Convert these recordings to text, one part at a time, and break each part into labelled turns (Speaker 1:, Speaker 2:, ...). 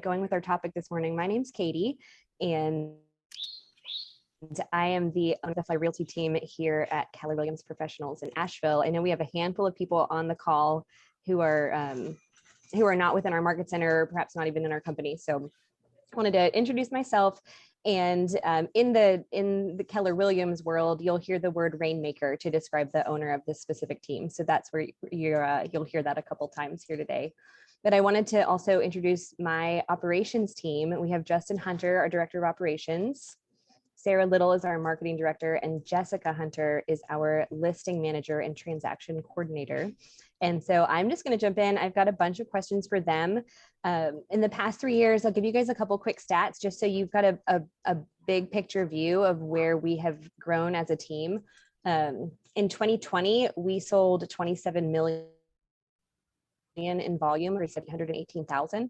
Speaker 1: Going with our topic this morning. My name's Katie, and I am the owner of the Firefly Realty team here at Keller Williams Professionals in Asheville. I know we have a handful of people on the call who are not within our market center, perhaps not even in our company. So I wanted to introduce myself. And in the Keller Williams world, you'll hear the word Rainmaker to describe the owner of this specific team. So that's where you'll hear that a couple times here today. But I wanted to also introduce my operations team. We have Justin Hunter, our Director of Operations. Sara Little is our Marketing Director, and Jessica Hunter is our Listing Manager and Transaction Coordinator. And so I'm just going to jump in. I've got a bunch of questions for them. In the past 3 years, I'll give you guys a couple quick stats, just so you've got a big picture view of where we have grown as a team. In 2020, we sold 27 million in volume, or 718,000.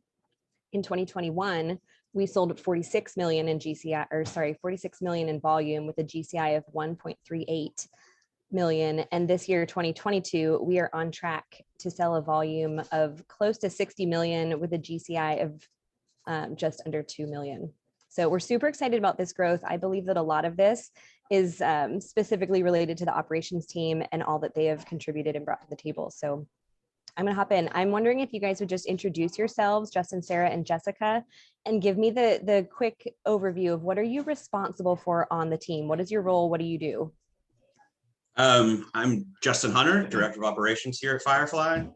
Speaker 1: In 2021, we sold 46 million in GCI, or sorry, 46 million in volume with a GCI of 1.38 million. And this year, 2022, we are on track to sell a volume of close to 60 million with a GCI of just under 2 million. So we're super excited about this growth. I believe that a lot of this is specifically related to the operations team and all that they have contributed and brought to the table. So I'm going to hop in. I'm wondering if you guys would just introduce yourselves, Justin, Sara, and Jessica, and give me the quick overview of what are you responsible for on the team? What is your role? What do you do?
Speaker 2: I'm Justin Hunter, Director of Operations here at Firefly.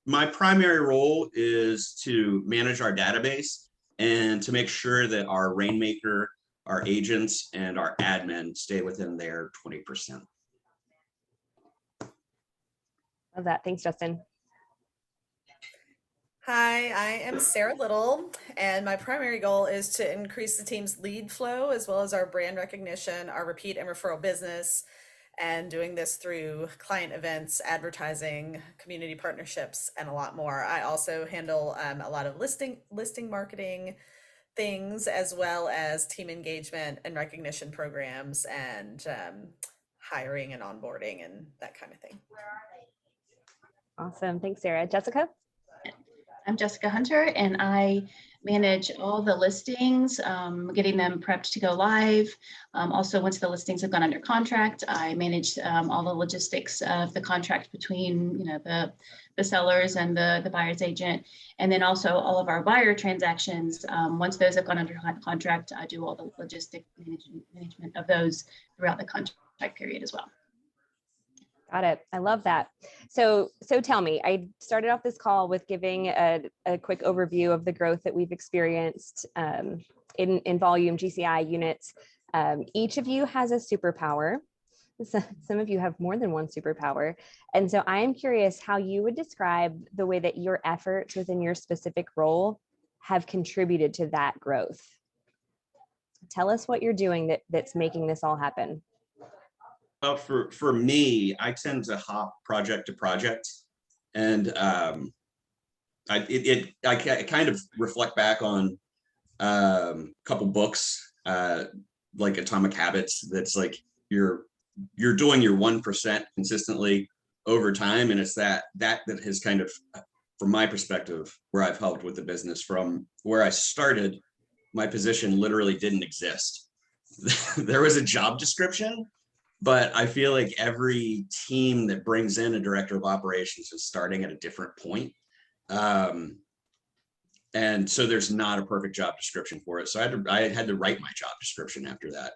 Speaker 2: My primary role is to manage our database and to make sure that our Rainmaker, our agents, and our admin stay within their 20%.
Speaker 1: Love that. Thanks, Justin.
Speaker 3: Hi, I am Sara Little, and my primary goal is to increase the team's lead flow as well as our brand recognition, our repeat and referral business, and doing this through client events, advertising, community partnerships, and a lot more. I also handle a lot of listing marketing things, as well as team engagement and recognition programs and hiring and onboarding and that kind of thing.
Speaker 1: Awesome. Thanks, Sara. Jessica?
Speaker 4: I'm Jessica Hunter, and I manage all the listings, getting them prepped to go live. Also, once the listings have gone under contract, I manage all the logistics of the contract between the sellers and the buyer's agent. And then also all of our buyer transactions, once those have gone under contract, I do all the logistic management of those throughout the contract period as well.
Speaker 1: Got it. I love that. So tell me, I started off this call with giving a quick overview of the growth that we've experienced in volume GCI units. Each of you has a superpower. Some of you have more than one superpower. And so I am curious how you would describe the way that your efforts within your specific role have contributed to that growth. Tell us what you're doing that's making this all happen.
Speaker 2: Well, for me, I tend to hop project to project, and I kind of reflect back on a couple books like Atomic Habits. That's like you're doing your 1% consistently over time, and it's that has kind of, from my perspective, where I've helped with the business. From where I started, my position literally didn't exist. There was a job description, but I feel like every team that brings in a director of operations is starting at a different point. And so there's not a perfect job description for it. So I had to write my job description after that.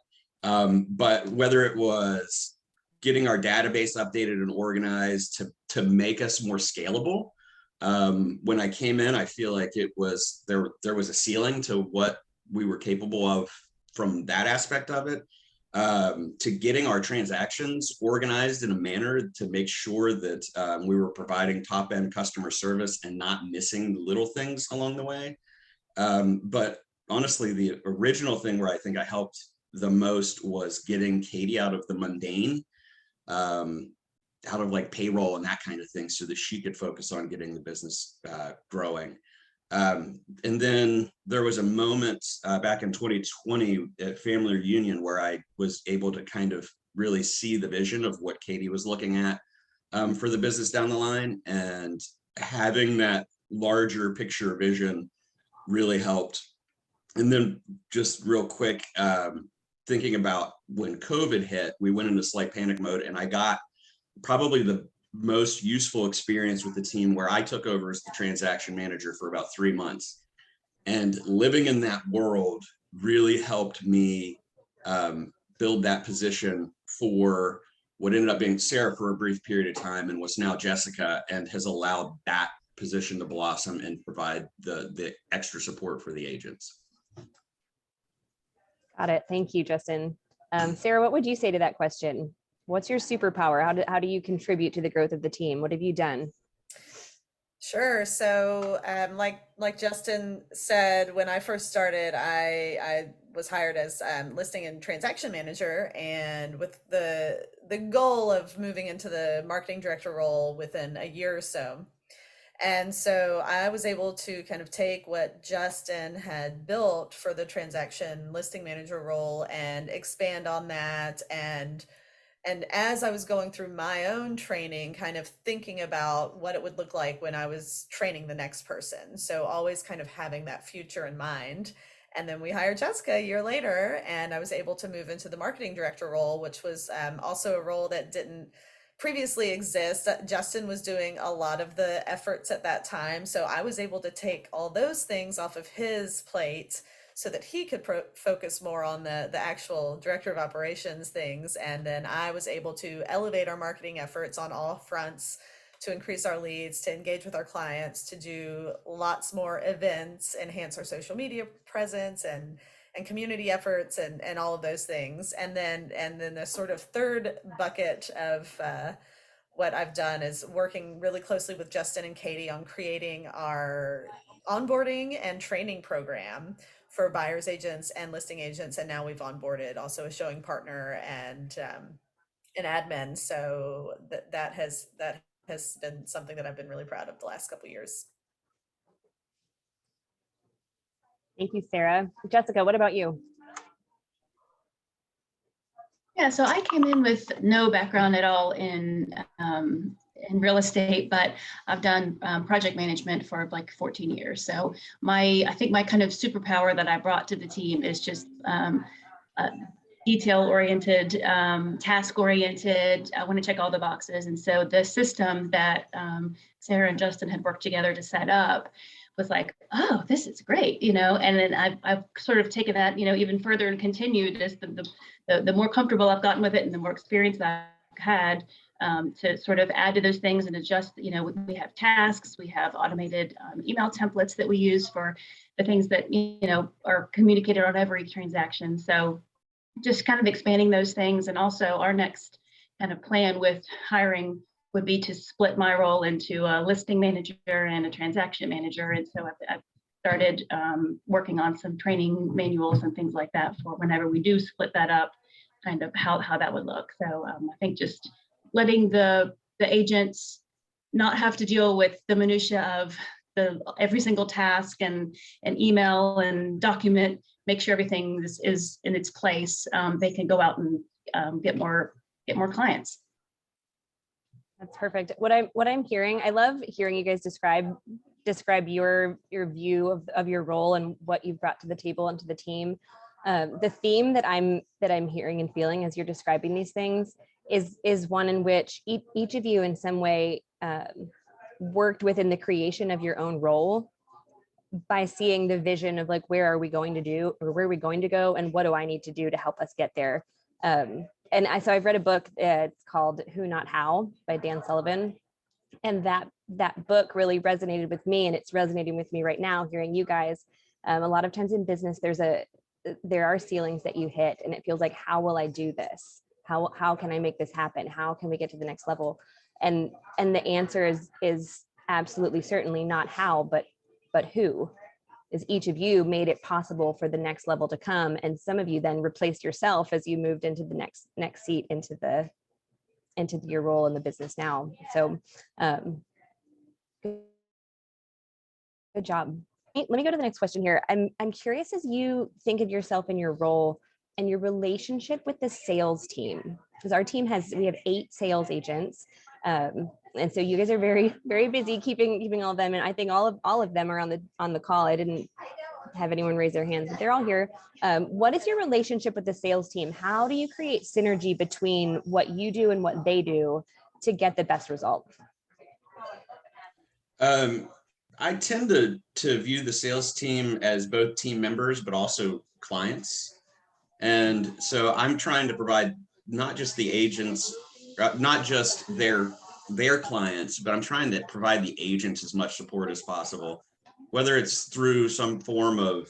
Speaker 2: But whether it was getting our database updated and organized to make us more scalable, when I came in, I feel like there was a ceiling to what we were capable of from that aspect of it. To getting our transactions organized in a manner to make sure that we were providing top-end customer service and not missing the little things along the way. But honestly, the original thing where I think I helped the most was getting Katie out of the mundane, out of like payroll and that kind of thing, so that she could focus on getting the business growing. And then there was a moment back in 2020 at Family Reunion where I was able to kind of really see the vision of what Katie was looking at for the business down the line, and having that larger picture vision really helped. And then just real quick, thinking about when COVID hit, we went into slight panic mode, and I got probably the most useful experience with the team where I took over as the transaction manager for about 3 months. And living in that world really helped me build that position for what ended up being Sarah for a brief period of time and what's now Jessica, and has allowed that position to blossom and provide the extra support for the agents.
Speaker 1: Got it. Thank you, Justin. Sarah, what would you say to that question? What's your superpower? How do you contribute to the growth of the team? What have you done?
Speaker 3: Sure. So, like Justin said, when I first started, I was hired as listing and transaction manager, and with the goal of moving into the marketing director role within a year or so. And so I was able to kind of take what Justin had built for the transaction listing manager role and expand on that. And as I was going through my own training, kind of thinking about what it would look like when I was training the next person. So always kind of having that future in mind. And then we hired Jessica a year later, and I was able to move into the marketing director role, which was also a role that didn't previously exist. Justin was doing a lot of the efforts at that time. So I was able to take all those things off of his plate so that he could focus more on the actual director of operations things. And then I was able to elevate our marketing efforts on all fronts, to increase our leads, to engage with our clients, to do lots more events, enhance our social media presence and community efforts and all of those things. And then the sort of third bucket of what I've done is working really closely with Justin and Katie on creating our onboarding and training program for buyers agents and listing agents. And now we've onboarded also a showing partner and an admin. So that has been something that I've been really proud of the last couple of years.
Speaker 1: Thank you, Sarah. Jessica, what about you?
Speaker 4: Yeah, so I came in with no background at all in real estate, but I've done project management for like 14 years. So I think my kind of superpower that I brought to the team is just detail-oriented, task-oriented. I want to check all the boxes. And so the system that Sarah and Justin had worked together to set up was like, oh, this is great, and then I've sort of taken that, even further and continued as the more comfortable I've gotten with it and the more experience that I've had to sort of add to those things and adjust. We have tasks, we have automated email templates that we use for the things that, are communicated on every transaction. So just kind of expanding those things. And also our next kind of plan with hiring would be to split my role into a listing manager and a transaction manager. And so I've started working on some training manuals and things like that for whenever we do split that up, kind of how that would look. So I think just letting the agents not have to deal with the minutia of every single task and email and document, make sure everything is in its place. They can go out and get more clients.
Speaker 1: That's perfect. What I'm hearing, I love hearing you guys describe your view of your role and what you've brought to the table and to the team. The theme that I'm hearing and feeling as you're describing these things is one in which each of you in some way worked within the creation of your own role by seeing the vision of like, where are we going to go and what do I need to do to help us get there. So I've read a book, it's called Who Not How by Dan Sullivan. And that book really resonated with me, and it's resonating with me right now, hearing you guys. A lot of times in business, there are ceilings that you hit and it feels like, how will I do this? How can I make this happen? How can we get to the next level? And the answer is absolutely certainly not how, but who. Is each of you made it possible for the next level to come, and some of you then replaced yourself as you moved into the next seat into your role in the business now. So good job. Let me go to the next question here. I'm curious, as you think of yourself in your role and your relationship with the sales team, because our team we have 8 sales agents. And so you guys are very, very busy keeping all of them. And I think all of them are on the call. I didn't have anyone raise their hands, but they're all here. What is your relationship with the sales team? How do you create synergy between what you do and what they do to get the best result?
Speaker 2: I tend to view the sales team as both team members, but also clients. And so I'm trying to provide not just the agents, not just their clients, but I'm trying to provide the agents as much support as possible, whether it's through some form of,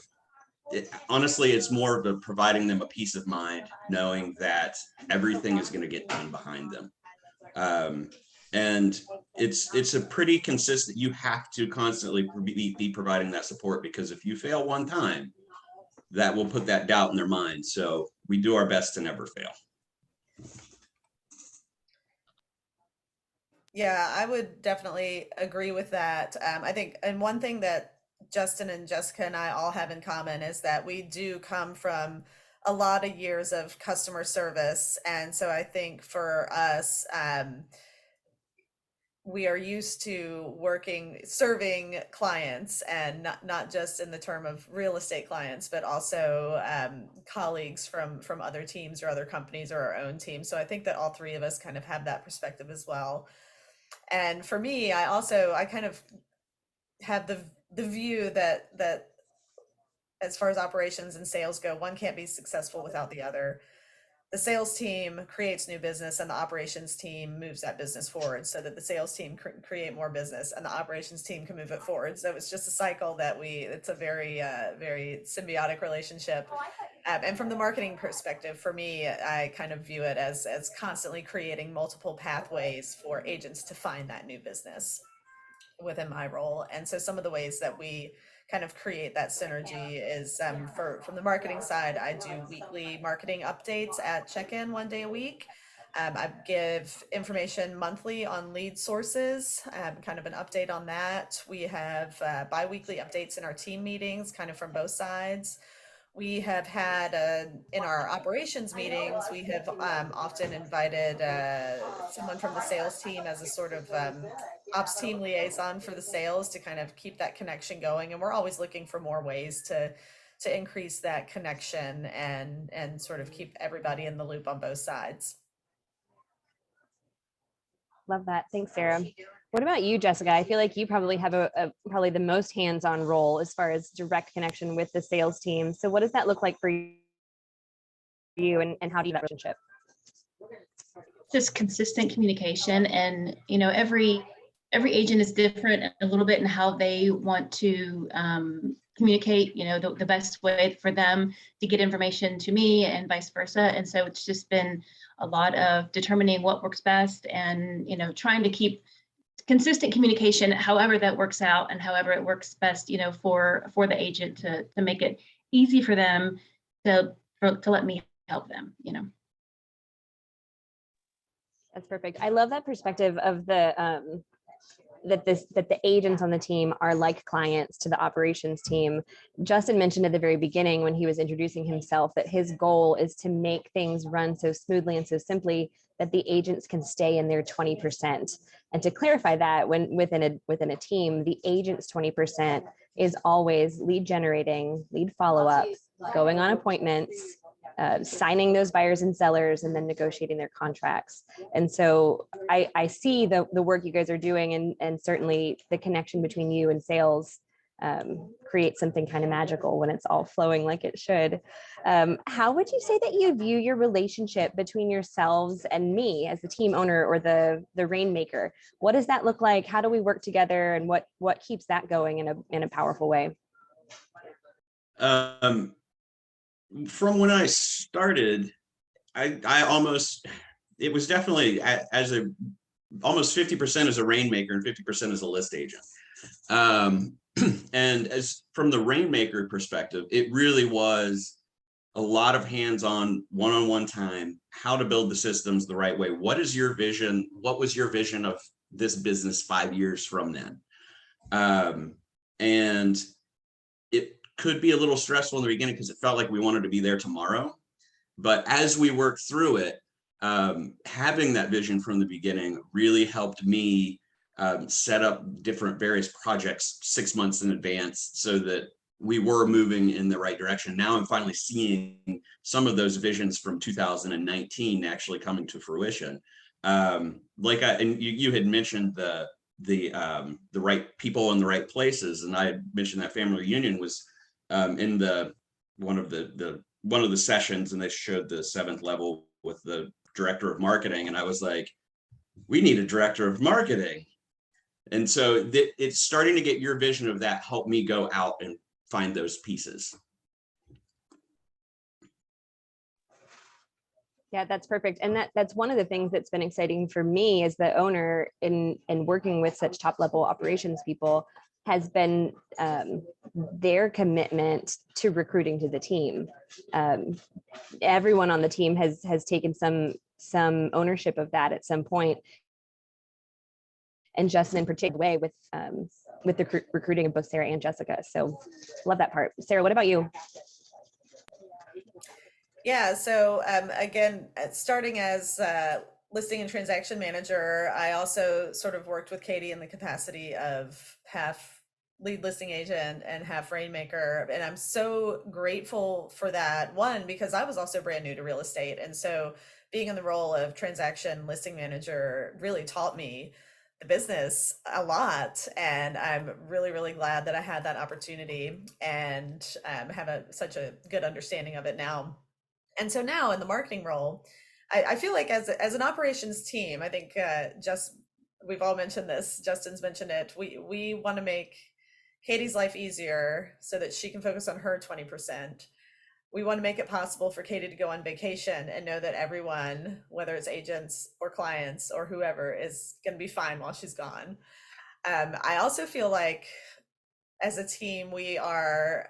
Speaker 2: honestly, it's more of providing them a peace of mind, knowing that everything is going to get done behind them. And it's a pretty consistent, you have to constantly be providing that support, because if you fail one time, that will put that doubt in their mind. So we do our best to never fail.
Speaker 3: Yeah, I would definitely agree with that. I think, and one thing that Justin and Jessica and I all have in common is that we do come from a lot of years of customer service. And so I think for us, we are used to serving clients, and not just in the term of real estate clients, but also colleagues from other teams or other companies or our own team. So I think that all three of us kind of have that perspective as well. And for me, I kind of have the view that as far as operations and sales go, one can't be successful without the other. The sales team creates new business, and the operations team moves that business forward, so that the sales team create more business and the operations team can move it forward. So it's just a cycle that it's a very, very symbiotic relationship. And from the marketing perspective, for me, I kind of view it as constantly creating multiple pathways for agents to find that new business within my role. And so some of the ways that we kind of create that synergy is from the marketing side, I do weekly marketing updates at check-in 1 day a week. I give information monthly on lead sources, kind of an update on that. We have bi-weekly updates in our team meetings, kind of from both sides. We have had in our operations meetings, we have often invited someone from the sales team as a sort of ops team liaison for the sales to kind of keep that connection going. And we're always looking for more ways to increase that connection and sort of keep everybody in the loop on both sides.
Speaker 1: Love that. Thanks, Sarah. What about you, Jessica? I feel like you probably have probably the most hands-on role as far as direct connection with the sales team. So what does that look like for you, and how do you that relationship?
Speaker 4: Just consistent communication, and every agent is different a little bit in how they want to communicate, the best way for them to get information to me and vice versa. And so it's just been a lot of determining what works best, and trying to keep consistent communication, however that works out and however it works best, for the agent to make it easy for them to let me help them.
Speaker 1: That's perfect. I love that perspective of the that the agents on the team are like clients to the operations team. Justin mentioned at the very beginning when he was introducing himself that his goal is to make things run so smoothly and so simply that the agents can stay in their 20%. And to clarify that, when within a team, the agent's 20% is always lead generating, lead follow-up, going on appointments, signing those buyers and sellers, and then negotiating their contracts. And so I see the work you guys are doing, and certainly the connection between you and sales creates something kind of magical when it's all flowing like it should. How would you say that you view your relationship between yourselves and me as the team owner or the Rainmaker? What does that look like? How do we work together, and what keeps that going in a powerful way?
Speaker 2: From when I started, it was definitely almost 50% as a Rainmaker and 50% as a list agent. And as from the Rainmaker perspective, it really was a lot of hands-on, one-on-one time, how to build the systems the right way. What is your vision? What was your vision of this business 5 years from then? And it could be a little stressful in the beginning because it felt like we wanted to be there tomorrow. But as we worked through it, having that vision from the beginning really helped me set up various projects 6 months in advance so that we were moving in the right direction. Now I'm finally seeing some of those visions from 2019 actually coming to fruition. And you had mentioned the right people in the right places, and I had mentioned that family reunion was in one of the sessions, and they showed the 7th level with the director of marketing, and I was like, we need a director of marketing. And so it's starting to get your vision of that help me go out and find those pieces.
Speaker 1: Yeah, that's perfect. And that's one of the things that's been exciting for me as the owner in working with such top level operations people has been their commitment to recruiting to the team. Everyone on the team has taken some ownership of that at some point. And Justin in particular way with the recruiting of both Sarah and Jessica. So love that part. Sarah, what about you?
Speaker 3: Yeah, so again, starting as listing and transaction manager, I also sort of worked with Katie in the capacity of half lead listing agent and half Rainmaker. And I'm so grateful for that. One, because I was also brand new to real estate. And so being in the role of transaction listing manager really taught me the business a lot. And I'm really, really glad that I had that opportunity and have such a good understanding of it now. And so now in the marketing role, I feel like as an operations team, I think we've all mentioned this, Justin's mentioned it, we want to make Katie's life easier so that she can focus on her 20%. We want to make it possible for Katie to go on vacation and know that everyone, whether it's agents or clients or whoever, is going to be fine while she's gone. I also feel like as a team, we're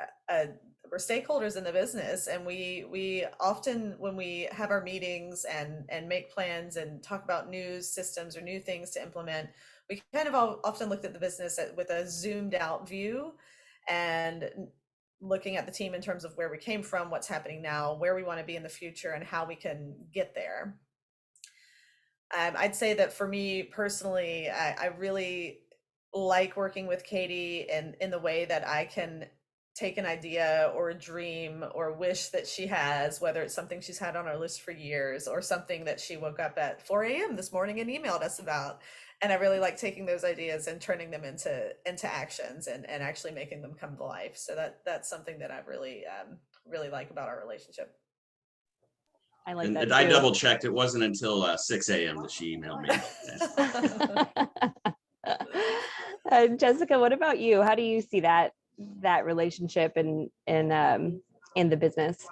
Speaker 3: stakeholders in the business, and we often, when we have our meetings and make plans and talk about new systems or new things to implement, we kind of often looked at the business with a zoomed out view and looking at the team in terms of where we came from, what's happening now, where we want to be in the future, and how we can get there. I'd say that for me personally, I really like working with Katie in the way that I can take an idea or a dream or wish that she has, whether it's something she's had on our list for years or something that she woke up at 4 a.m. this morning and emailed us about. And I really like taking those ideas and turning them into actions and actually making them come to life. So that's something that I really like about our relationship.
Speaker 1: I like that
Speaker 2: too. I double checked. It wasn't until 6 a.m. that she emailed
Speaker 1: me. Jessica, what about you? How do you see that relationship in the business?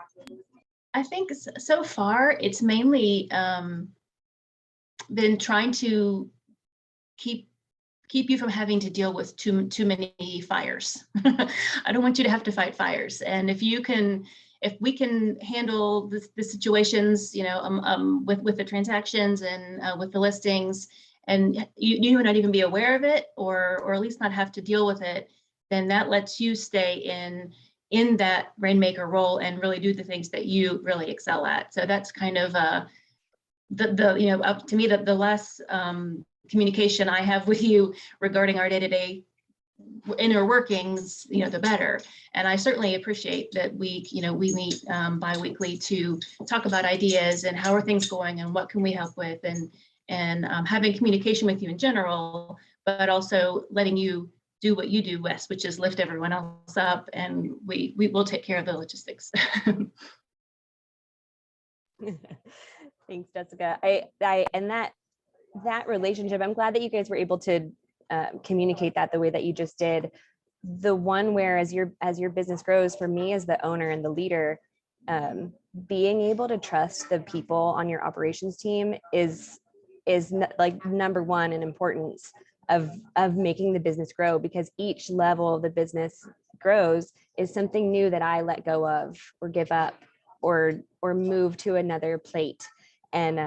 Speaker 4: I think so far it's mainly been trying to keep you from having to deal with too many fires. I don't want you to have to fight fires. And if we can handle the situations, with the transactions and with the listings, and you would not even be aware of it, or at least not have to deal with it, then that lets you stay in that Rainmaker role and really do the things that you really excel at. So that's kind of up to me, the less communication I have with you regarding our day-to-day inner workings, the better. And I certainly appreciate that we meet bi-weekly to talk about ideas and how are things going and what can we help with, and having communication with you in general, but also letting you do what you do best, which is lift everyone else up, and we will take care of the logistics.
Speaker 1: Thanks, Jessica. I and that relationship, I'm glad that you guys were able to communicate that the way that you just did. The one where as your business grows, for me as the owner and the leader, being able to trust the people on your operations team is like number one in importance of making the business grow, because each level of the business grows is something new that I let go of or give up or move to another plate. And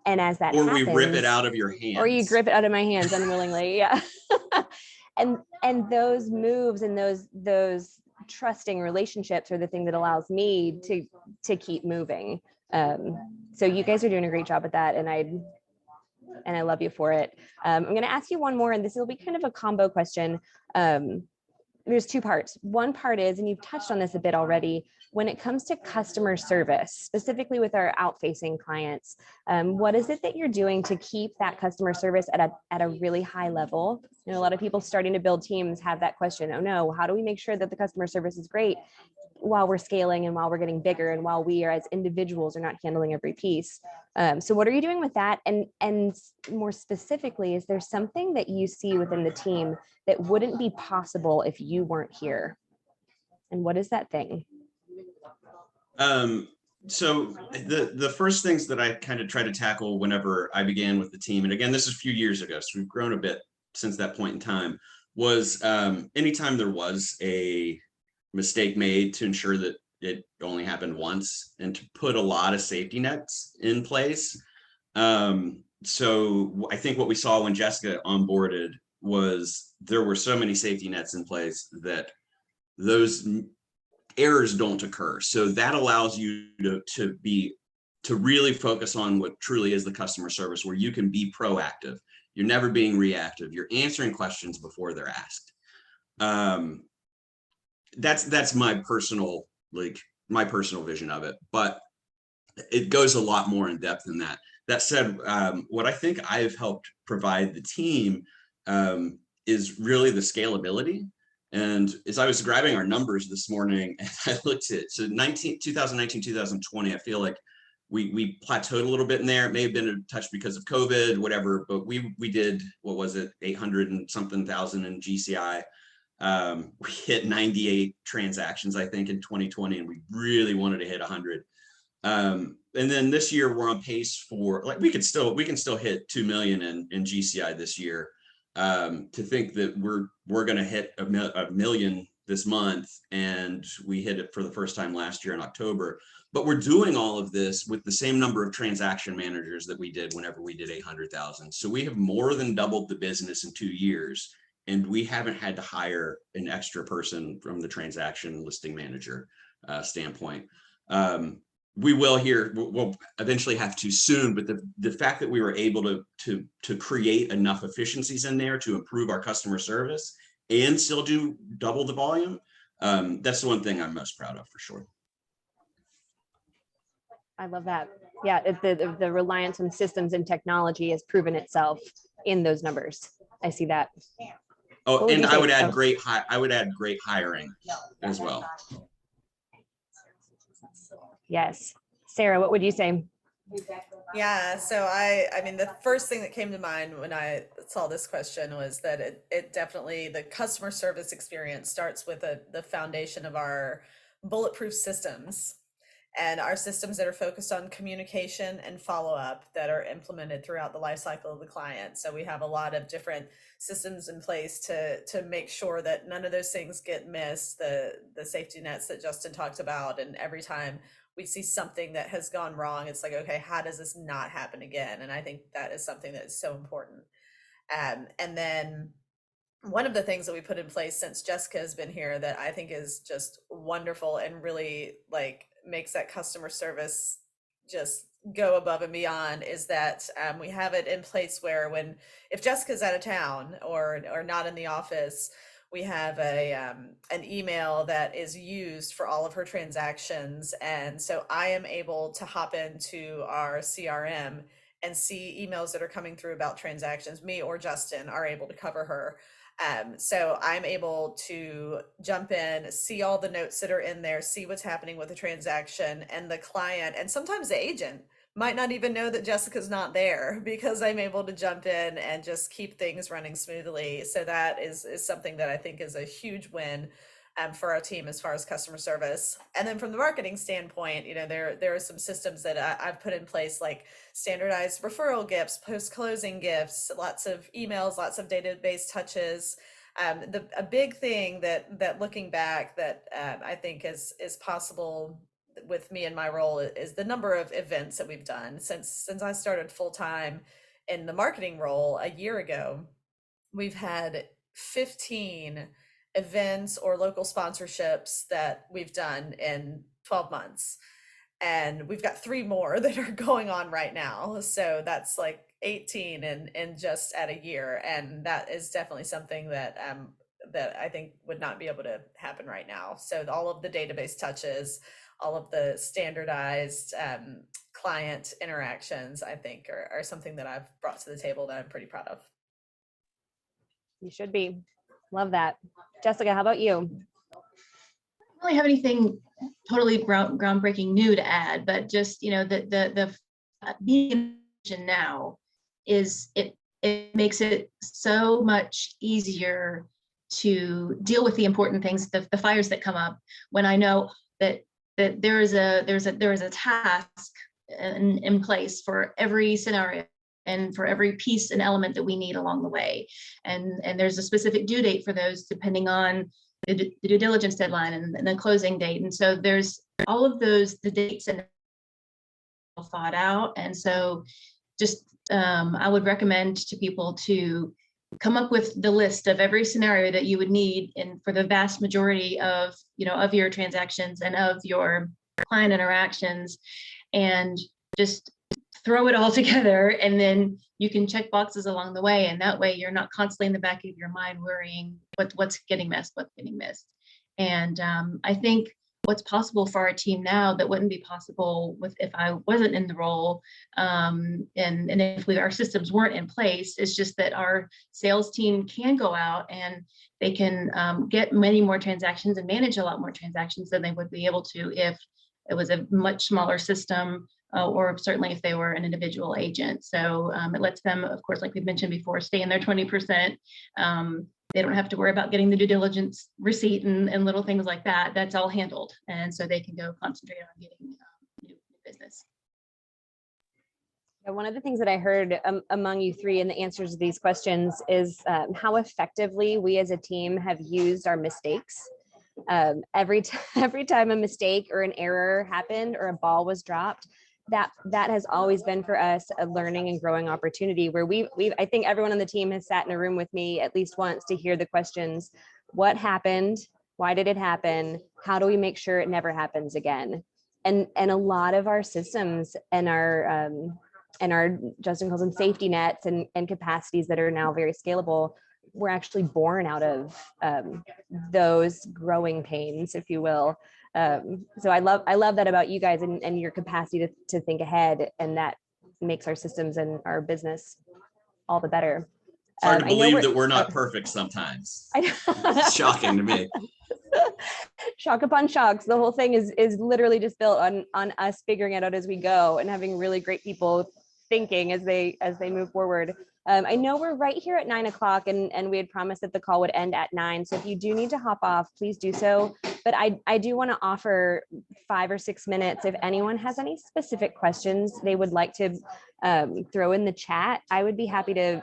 Speaker 1: as that
Speaker 2: or
Speaker 1: happens,
Speaker 2: we rip it out of your hands,
Speaker 1: or you grip it out of my hands unwillingly. Yeah. and those moves and those trusting relationships are the thing that allows me to keep moving. So you guys are doing a great job at that, and I love you for it. I'm going to ask you one more, and this will be kind of a combo question. There's two parts. One part is, and you've touched on this a bit already, when it comes to customer service, specifically with our out-facing clients, what is it that you're doing to keep that customer service at a really high level? You know, a lot of people starting to build teams have that question, oh no, how do we make sure that the customer service is great while we're scaling and while we're getting bigger and while we are as individuals are not handling every piece? So what are you doing with that? And more specifically, is there something that you see within the team that wouldn't be possible if you weren't here? And what is that thing?
Speaker 2: So the first things that I kind of try to tackle whenever I began with the team, and again, this is a few years ago, so we've grown a bit since that point in time, was anytime there was a mistake made, to ensure that it only happened once and to put a lot of safety nets in place. So I think what we saw when Jessica onboarded was there were so many safety nets in place that those errors don't occur. So that allows you to really focus on what truly is the customer service, where you can be proactive. You're never being reactive. You're answering questions before they're asked. That's my personal vision of it, but it goes a lot more in depth than that. That said, what I think I've helped provide the team is really the scalability. And as I was grabbing our numbers this morning, and I looked at, so 2019, 2020, I feel like we plateaued a little bit in there. It may have been a touch because of COVID, whatever, but we did, what was it, 800 and something thousand in GCI. We hit 98 transactions, I think, in 2020, and we really wanted to hit 100. And then this year we're on pace for, like, we can still hit 2 million in GCI this year. To think that we're going to hit a million this month, and we hit it for the first time last year in October. But we're doing all of this with the same number of transaction managers that we did whenever we did 800,000. So we have more than doubled the business in 2 years, and we haven't had to hire an extra person from the transaction listing manager standpoint. We will here, we'll eventually have to soon, but the fact that we were able to create enough efficiencies in there to improve our customer service and still do double the volume, that's the one thing I'm most proud of, for sure.
Speaker 1: I love that. Yeah, the reliance on systems and technology has proven itself in those numbers. I see that.
Speaker 2: Oh, and I would add great hiring as well.
Speaker 1: Yes. Sarah, what would you say?
Speaker 3: Yeah, so I mean, the first thing that came to mind when I saw this question was that it definitely, the customer service experience starts with the foundation of our bulletproof systems, and our systems that are focused on communication and follow-up that are implemented throughout the life cycle of the client. So we have a lot of different systems in place to make sure that none of those things get missed, the safety nets that Justin talked about, and every time we see something that has gone wrong, it's like, okay, how does this not happen again? And I think that is something that is so important. And then one of the things that we put in place since Jessica has been here that I think is just wonderful and really like makes that customer service just go above and beyond is that we have it in place where if Jessica's out of town or not in the office, we have an email that is used for all of her transactions. And so I am able to hop into our CRM and see emails that are coming through about transactions. Me or Justin are able to cover her. So I'm able to jump in, see all the notes that are in there, see what's happening with the transaction, and the client, and sometimes the agent might not even know that Jessica's not there because I'm able to jump in and just keep things running smoothly. So that is something that I think is a huge win for our team as far as customer service. And then from the marketing standpoint, you know, there are some systems that I've put in place, like standardized referral gifts, post-closing gifts, lots of emails, lots of database touches. A big thing that looking back that I think is possible with me in my role is the number of events that we've done since I started full-time in the marketing role a year ago. We've had 15 events or local sponsorships that we've done in 12 months. And we've got 3 more that are going on right now. So that's like 18 in just at a year. And that is definitely something that that I think would not be able to happen right now. So all of the database touches, all of the standardized client interactions, I think are something that I've brought to the table that I'm pretty proud of.
Speaker 1: You should be. Love that. Jessica, how about you?
Speaker 4: I don't really have anything totally groundbreaking new to add, but just, you know, the being now is it makes it so much easier to deal with the important things, the fires that come up, when I know that there is a task in place for every scenario and for every piece and element that we need along the way. And there's a specific due date for those depending on the due diligence deadline and the closing date. And so there's all of those, the dates and thought out. And so just I would recommend to people to come up with the list of every scenario that you would need and for the vast majority of, you know, of your transactions and of your client interactions, and just throw it all together, and then you can check boxes along the way, and that way you're not constantly in the back of your mind worrying what's getting missed. And I think what's possible for our team now that wouldn't be possible with if I wasn't in the role, and if our systems weren't in place, is just that our sales team can go out and they can get many more transactions and manage a lot more transactions than they would be able to if it was a much smaller system, or certainly if they were an individual agent. So it lets them, of course, like we've mentioned before, stay in their 20%. They don't have to worry about getting the due diligence receipt and little things like that. That's all handled. And so they can go concentrate on getting new business.
Speaker 1: One of the things that I heard among you three in the answers to these questions is how effectively we as a team have used our mistakes. Every time a mistake or an error happened or a ball was dropped, that has always been for us a learning and growing opportunity where I think everyone on the team has sat in a room with me at least once to hear the questions: what happened? Why did it happen? How do we make sure it never happens again? And a lot of our systems and our Justin calls them safety nets and capacities that are now very scalable were actually born out of those growing pains, if you will. So I love that about you guys and your capacity to think ahead, and that makes our systems and our business all the better.
Speaker 2: It's hard to believe that we're not perfect sometimes. It's shocking to me.
Speaker 1: Shock upon shocks. The whole thing is literally just built on us figuring it out as we go and having really great people thinking as they move forward. I know we're right here at 9 o'clock and we had promised that the call would end at 9. So if you do need to hop off, please do so. But I do want to offer 5 or 6 minutes. If anyone has any specific questions they would like to throw in the chat, I would be happy to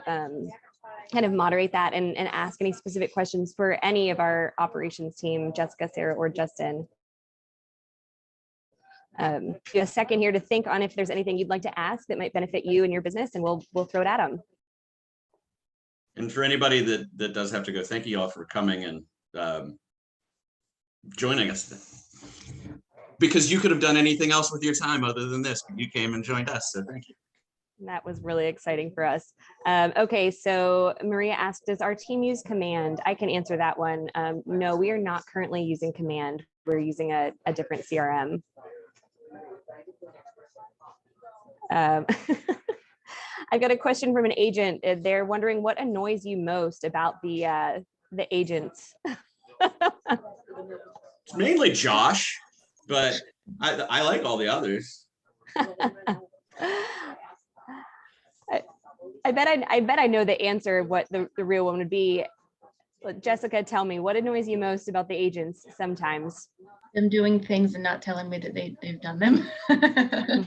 Speaker 1: kind of moderate that and ask any specific questions for any of our operations team, Jessica, Sarah, or Justin. A second here to think on if there's anything you'd like to ask that might benefit you and your business, and we'll throw it at them.
Speaker 2: And for anybody that does have to go, thank you all for coming and joining us, because you could have done anything else with your time other than this, but you came and joined us, so thank you.
Speaker 1: That was really exciting for us. Okay, so Maria asked, does our team use Command? I can answer that one. No, we are not currently using Command. We're using a different CRM. I've got a question from an agent. They're wondering what annoys you most about the agents.
Speaker 2: It's mainly Josh, but I like all the others.
Speaker 1: I bet I know the answer of what the real one would be. But Jessica, tell me, what annoys you most about the agents sometimes?
Speaker 4: Them doing things and not telling me that they've done them.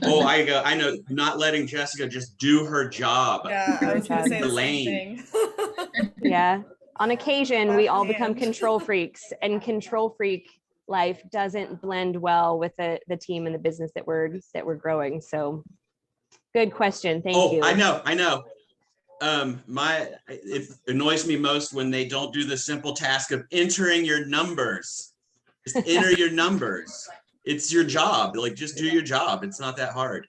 Speaker 2: Oh, I know, not letting Jessica just do her job.
Speaker 3: Yeah, I was gonna say
Speaker 2: The
Speaker 3: the same
Speaker 2: lane.
Speaker 3: thing.
Speaker 1: Yeah, on occasion we all become control freaks, and control freak life doesn't blend well with the team and the business that we're growing. So good question. Thank you.
Speaker 2: I know. It annoys me most when they don't do the simple task of entering your numbers. Just enter your numbers. it's your job. Like, just do your job. It's not that hard.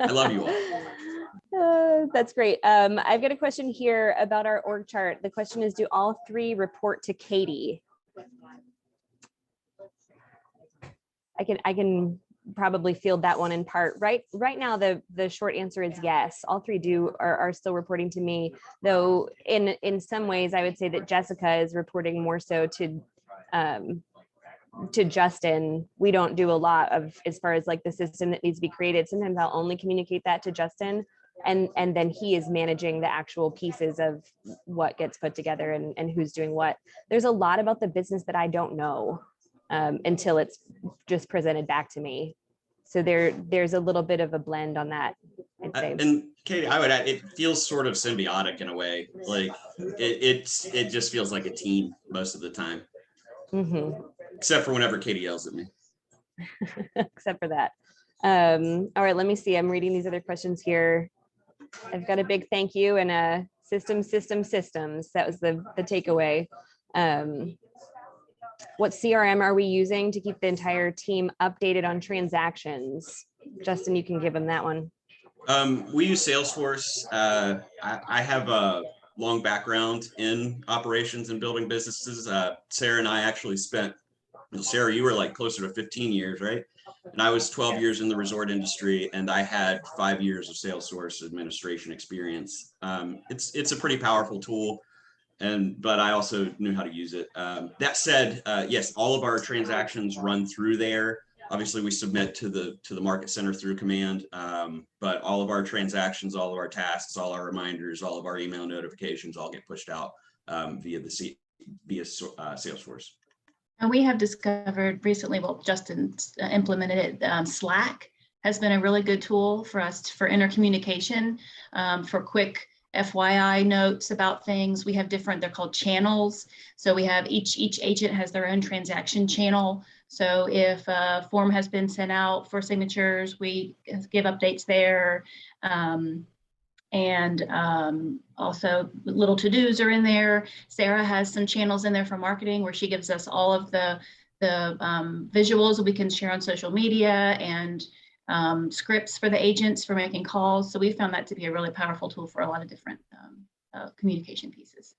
Speaker 2: I love you all.
Speaker 1: That's great. I've got a question here about our org chart. The question is, do all three report to Katie? I can probably field that one in part. Right now, the short answer is yes. All three are still reporting to me, though in some ways I would say that Jessica is reporting more so to Justin. We don't do a lot of, as far as like the system that needs to be created. Sometimes I'll only communicate that to Justin, and then he is managing the actual pieces of what gets put together and who's doing what. There's a lot about the business that I don't know until it's just presented back to me. So there's a little bit of a blend on that, I'd say.
Speaker 2: And Katie, I would add, it feels sort of symbiotic in a way. Like it just feels like a team most of the time.
Speaker 1: Mm-hmm.
Speaker 2: Except for whenever Katie yells at me.
Speaker 1: Except for that. All right, let me see. I'm reading these other questions here. I've got a big thank you and a systems. That was the takeaway. What CRM are we using to keep the entire team updated on transactions? Justin, you can give them that one.
Speaker 2: We use Salesforce. I have a long background in operations and building businesses. Sarah and I actually spent, Sarah, you were like closer to 15 years, right? And I was 12 years in the resort industry, and I had 5 years of Salesforce administration experience. It's a pretty powerful tool, but I also knew how to use it. That said, yes, all of our transactions run through there. Obviously, we submit to the market center through command, but all of our transactions, all of our tasks, all our reminders, all of our email notifications all get pushed out via Salesforce.
Speaker 4: And we have discovered recently, well, Justin implemented it, Slack has been a really good tool for us for intercommunication, for quick FYI notes about things. We have different, they're called channels. So we have each agent has their own transaction channel. So if a form has been sent out for signatures, we give updates there. Also little to-dos are in there. Sarah has some channels in there for marketing where she gives us all of the visuals that we can share on social media and scripts for the agents for making calls. So we found that to be a really powerful tool for a lot of different communication pieces.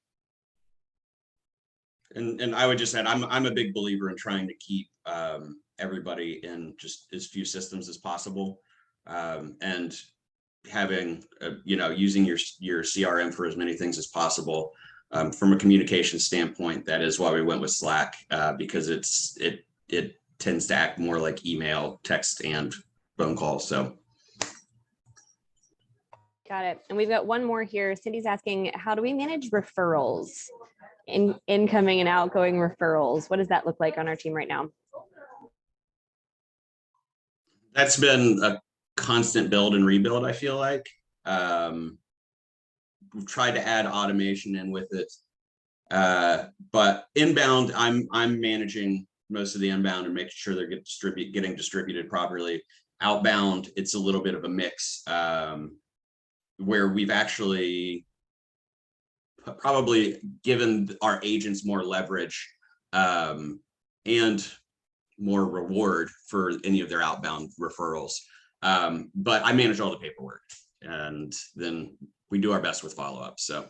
Speaker 2: And I would just add, I'm a big believer in trying to keep everybody in just as few systems as possible, and having using your CRM for as many things as possible. From a communication standpoint, that is why we went with Slack, because it tends to act more like email, text, and phone calls. So
Speaker 1: got it. And we've got one more here. Cindy's asking, how do we manage referrals, incoming and outgoing referrals? What does that look like on our team right now?
Speaker 2: That's been a constant build and rebuild, I feel like. We've tried to add automation in with it, but inbound, I'm managing most of the inbound and making sure they're getting distributed properly. Outbound, it's a little bit of a mix, where we've actually probably given our agents more leverage and more reward for any of their outbound referrals. But I manage all the paperwork, and then we do our best with follow-up. So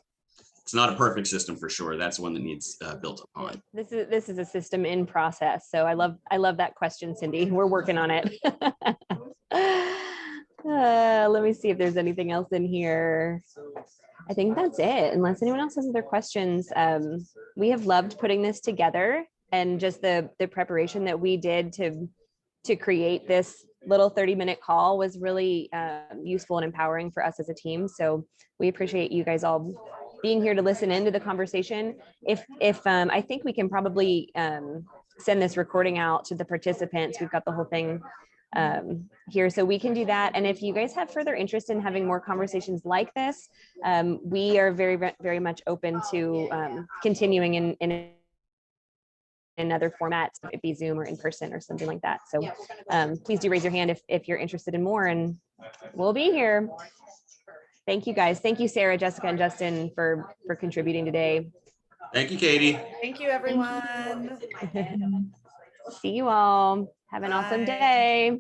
Speaker 2: it's not a perfect system for sure. That's one that needs built upon.
Speaker 1: This is a system in process. So I love that question, Cindy. We're working on it. Let me see if there's anything else in here. I think that's it. Unless anyone else has other questions. We have loved putting this together, and just the preparation that we did to create this little 30-minute call was really useful and empowering for us as a team. So we appreciate you guys all being here to listen into the conversation. If I think we can probably send this recording out to the participants. We've got the whole thing here, so we can do that. And if you guys have further interest in having more conversations like this, we are very, very much open to continuing in other formats, if it be Zoom or in person or something like that. So please do raise your hand if you're interested in more, and we'll be here. Thank you guys. Thank you, Sarah, Jessica, and Justin for contributing today.
Speaker 2: Thank you, Katie.
Speaker 3: Thank you, everyone.
Speaker 1: See you all. Have an awesome
Speaker 3: Bye.
Speaker 1: day.